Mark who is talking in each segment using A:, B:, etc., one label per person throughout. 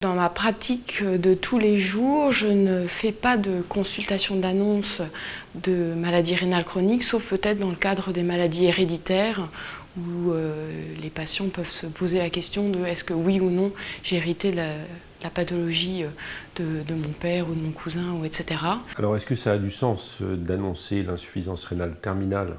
A: Dans ma pratique de tous les jours, je ne fais pas de consultation d'annonce de maladies rénales chroniques, sauf peut-être dans le cadre des maladies héréditaires, où les patients peuvent se poser la question de est-ce que oui ou non j'ai hérité la pathologie de mon père ou de mon cousin, ou etc.
B: Alors est-ce que ça a du sens d'annoncer l'insuffisance rénale terminale,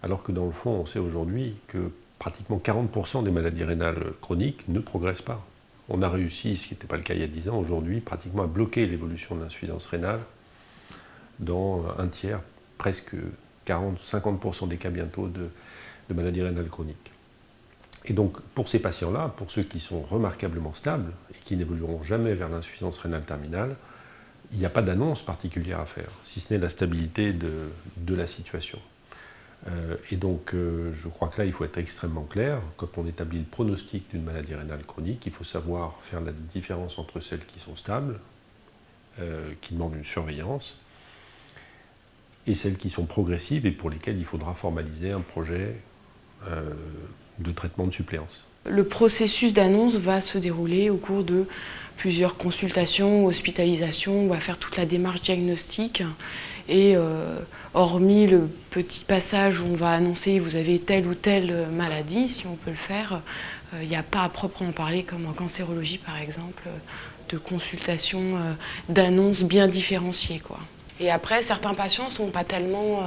B: alors que dans le fond on sait aujourd'hui que pratiquement 40% des maladies rénales chroniques ne progressent pas. On a réussi, ce qui n'était pas le cas il y a 10 ans, aujourd'hui, pratiquement à bloquer l'évolution de l'insuffisance rénale dans un tiers, presque 40-50% des cas bientôt de maladies rénales chroniques. Et donc pour ces patients-là, pour ceux qui sont remarquablement stables et qui n'évolueront jamais vers l'insuffisance rénale terminale, il n'y a pas d'annonce particulière à faire, si ce n'est la stabilité de la situation. Et donc, je crois que là, il faut être extrêmement clair. Quand on établit le pronostic d'une maladie rénale chronique, il faut savoir faire la différence entre celles qui sont stables, qui demandent une surveillance, et celles qui sont progressives et pour lesquelles il faudra formaliser un projet de traitement de suppléance.
A: Le processus d'annonce va se dérouler au cours de plusieurs consultations, hospitalisations. On va faire toute la démarche diagnostique et hormis le petit passage où on va annoncer vous avez telle ou telle maladie, si on peut le faire, il n'y a pas à proprement parler, comme en cancérologie par exemple, de consultation, d'annonce bien différenciée, quoi. Et après, certains patients ne sont pas tellement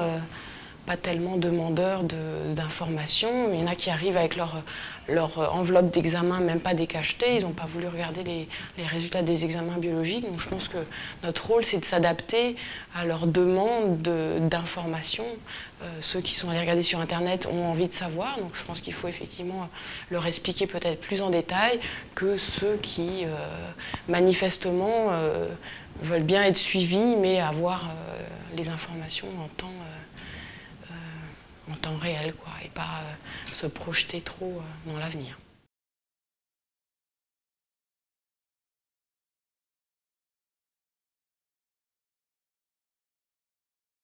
A: demandeurs d'informations. Il y en a qui arrivent avec leur enveloppe d'examen, même pas décachetée. Ils n'ont pas voulu regarder les résultats des examens biologiques. Donc je pense que notre rôle, c'est de s'adapter à leurs demandes d'informations. Ceux qui sont allés regarder sur Internet ont envie de savoir. Donc je pense qu'il faut effectivement leur expliquer peut-être plus en détail que ceux qui, manifestement, veulent bien être suivis, mais avoir les informations en temps réel, quoi, et pas se projeter trop dans l'avenir.